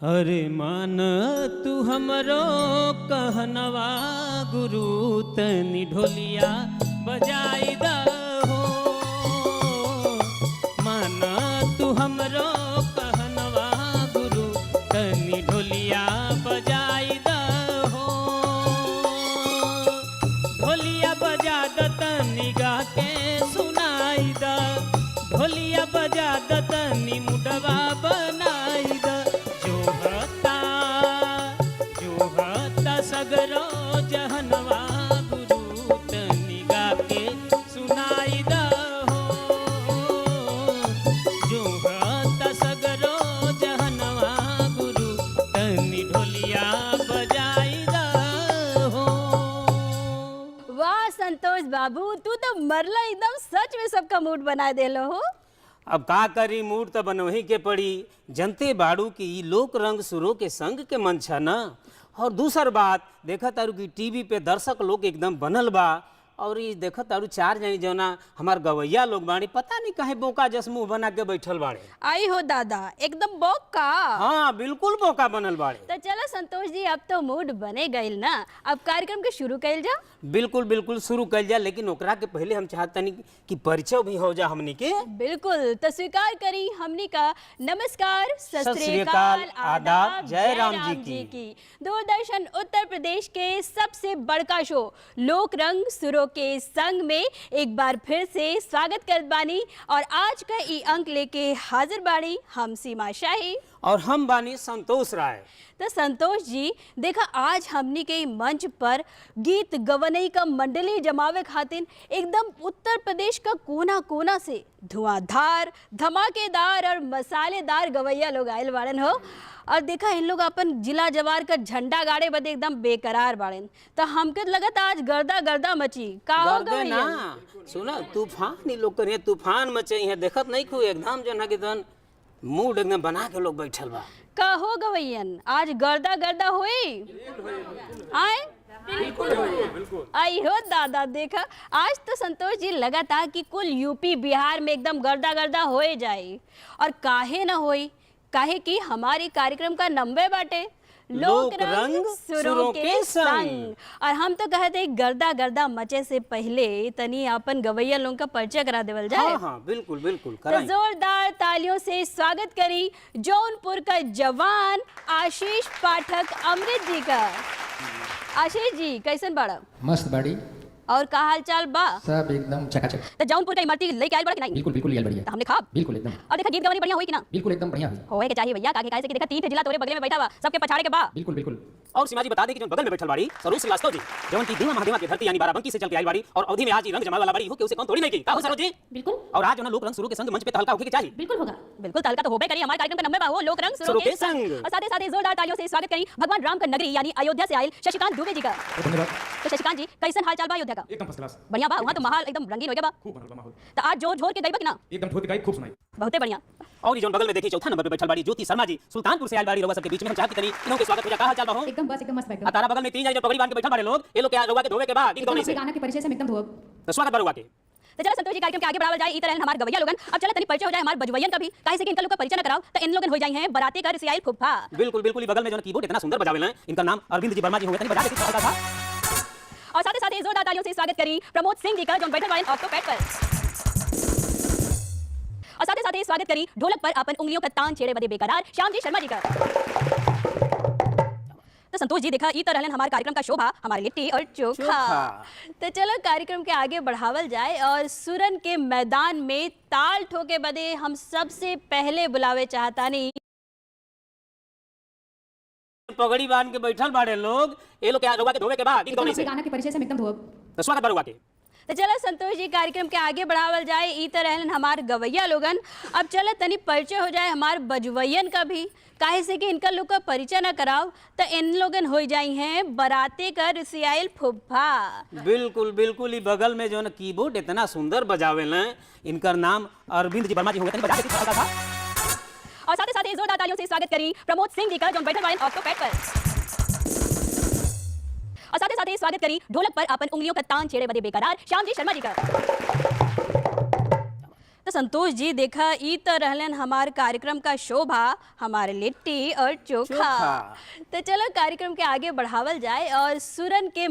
अरे मान तू हमरो कहनवा गुरु तनी ढोलिया बजाई दहो। मान तू हमरो कहनवा गुरु तनी ढोलिया बजाई दहो। ढोलिया बजा द तनी गा के सुनाई द। ढोलिया बजा द तनी मुडवा बनाई द। सगरो जहनवा गुरु तनी गा के सुनाई दहो। जो सगरो जहनवा गुरु तनी ढोलिया बजाई दहो। वाह संतोष बाबू, तू तो मरला एकदम सच में सबका मूड बना देलो हो। अब का करी, मूड तो बनवही के पड़ी। जनते बाड़ू की लोक रंग सुरों के संग के मन छा ना। और दूसर बात देखा तारू की टीवी पे दर्शक लोग एकदम बनल बा। और ये देखा तारू चार जनी जौना हमार गवैया लोग बाड़ी, पता नहीं कहे बोका जस मुंह बना के बैठल बाड़े। आई हो दादा, एकदम बोका। हाँ बिल्कुल बोका बनल बाड़े। तो चलो संतोष जी, अब तो मूड बने गइल ना, अब कार्यक्रम के शुरू कइल जा। बिल्कुल बिल्कुल शुरू कइल जा, लेकिन ओकरा के पहले हम चाहतनी कि परिचय भी हो जा हमनी के। बिल्कुल, तो स्वीकार करी हमनी का नमस्कार, सत श्री अकाल, आदाब, जय राम जी की। दूरदर्शन उत्तर प्रदेश के सबसे बड़का शो लोक रंग सुरों के संग में एक बार फिर से स्वागत करत बानी। और आज का ई अंक लेके हाजिर बानी हम सीमा शाही और हम बानी संतोष राय। तो संतोष जी देखा, आज हमनी के मंच पर गीत गवनई का मंडली जमावे खातिर एकदम उत्तर प्रदेश का कोना कोना से धुआंधार, धमाकेदार और मसालेदार गवैया लोग आयल बाड़न हो। और देखा, इन लोग अपन जिला जवार का झंडा गाड़े बदे एकदम बेकरार बाड़न। तो हमके लगत आज गर्दा गर्दा मची का हो गवैया। सुना तूफान ही लोग करे, तूफान मचे है। देखत नहीं खू एकदम जो ना कि तन मूड एकदम बना के लोग बैठल बा। का हो गवैयन, आज गर्दा गर्दा होई आए। बिल्कुल। आई हो दादा, देखा आज तो संतोष जी लगा था कि कुल यूपी बिहार में एकदम गर्दा गर्दा होए जाए। और काहे ना होई, काहे कि हमारी कार्यक्रम का नंबे बाटे लोक रंग सुरों के संग। और हम तो कहते गर्दा गर्दा मचे से पहले तनी अपन गवैया लोगों का परिचय करा देवल जाए। हाँ हाँ बिल्कुल बिल्कुल। तो जोरदार तालियों से स्वागत करी जौनपुर का जवान आशीष पाठक अमृत जी का। आशीष जी कैसन बाड़ा? मस्त बाड़ी। और का हाल चाल बा? सब एकदम चकाचक। तो जौनपुर का इमरती लेके आइल बड़ा कि नहीं? बिल्कुल बिल्कुल यार बढ़िया। तो हमने खा बिल्कुल एकदम। और देखा गीत गवानी बढ़िया हुई कि ना? बिल्कुल एकदम बढ़िया हुई। होए के चाहिए भैया, काहे काहे से कि देखा तीन जिला तोरे बगल में बैठा बा, सबके पछाड़े के बा। बिल्कुल बिल्कुल। और सीमा जी बता दे कि जो बगल में बैठल बाड़ी सरोज श्रीवास्तव जी, जवन की देवा महादेवा की धरती यानी बाराबंकी से चल के आई बाड़ी। और अवधि में आज ही रंग जमावे वाला बाड़ी हो के उसे कौन थोड़ी नहीं की। का हो सरोज जी? बिल्कुल। और आज जो ना लोक रंग सुरों के संग मंच पे तहलका होके के चाहिए। बिल्कुल होगा। बिल्कुल, तहलका तो होबे करी। हमारे कार्यक्रम का नंबर बा हो लोक रंग सुरों के संग। और साथ ही जोरदार तालियों से स्वागत करी भगवान राम का नगरी यानी अयोध्या से आयल शशिकांत दुबे जी का। धन्यवाद। तो शशिकांत जी कैसन हाल चाल बा अयोध्या का? एकदम फर्स्ट क्लास। बढ़िया बा, वहां तो माहौल एकदम रंगीन हो गया बा। खूब बनल बा माहौल। तो आज जोर जोर के गई बा कि ना? एकदम ठोक के गाई खूब सुनाई। बहुते बढ़िया। और जो बगल में देखी चौथा नंबर पे बैठल बाड़ी ज्योति शर्मा जी सुल्तानपुर से आयल बाड़ी। रउआ सबके बीच में हम चाहत कनी इन्हों के स्वागत हो जा। का हाल चाल बा हो? एकदम बस एकदम मस्त बैठो। तारा बगल में तीन जने जो पगड़ी बांध के बैठल बाड़े लोग, ये लोग के रउआ के धोवे के बाद गीत गौनी से गाना के परिचय से हम एकदम धोब। तो स्वागत बा रउआ के। तो चलो संतोष जी, कार्यक्रम के आगे बढ़ावल जाए। ई तरह हमार गवैया लोगन। अब चलो तनी परिचय हो जाए हमार बजवैयन का भी, काहे से कि इनका लोग का परिचय न कराओ तो इन लोगन हो जाई हैं बराती कर सियाइल फुफा। बिल्कुल बिल्कुल। बगल में जो कीबोर्ड इतना सुंदर बजावेला, इनका नाम अरविंद जी वर्मा जी होंगे। तनी बजा देती था। और साथ ही जोरदार तालियों से स्वागत करी प्रमोद सिंह जी का जो बैठल वाले ऑक्टोपैड पर। और साथ ही स्वागत करी ढोलक पर अपन उंगलियों का तान छेड़े बदे बेकरार श्याम जी शर्मा जी का। तो संतोष जी देखा, ई तरह हमारे कार्यक्रम का शोभा हमारे लिट्टी और चोखा। तो चलो कार्यक्रम के आगे बढ़ावल जाए। और सुरन के मैदान में ताल ठोके बदे हम सबसे पहले बुलावे चाहता नहीं पगड़ी बांध के बैठल बाड़े लोग, ये लोग के रउआ के धोवे के बाद गीत गौनी से गाना के परिचय से हम एकदम धोब। तो स्वागत बा रउआ के। तो चलो संतोष जी, कार्यक्रम के आगे बढ़ावल जाए। ई तरह हमार गवैया लोगन। अब चलो तनी परिचय हो जाए हमार बजवैयन का भी, काहे से कि इनका लोग का परिचय न कराओ तो इन लोगन हो जाई हैं बराते का रिसियाइल फुफा। बिल्कुल बिल्कुल। बगल में जो ना कीबोर्ड इतना सुंदर बजावेला, इनका नाम अरविंद जी वर्मा जी होंगे। तनी बजा देती था। और साथ ही जोरदार तालियों से स्वागत करी प्रमोद सिंह जी का जो बैठल वाले ऑक्टोपैड पर। और साथ ही स्वागत करी ढोलक पर अपन उंगलियों का तान छेड़े बदे बेकरार श्याम जी शर्मा जी का। तो संतोष जी देखा ई तो रहलन हमारे कार्यक्रम का शोभा, हमारे लिट्टी और चोखा। चोखा। तो चलो कार्यक्रम के आगे बढ़ावल जाए और सुरन के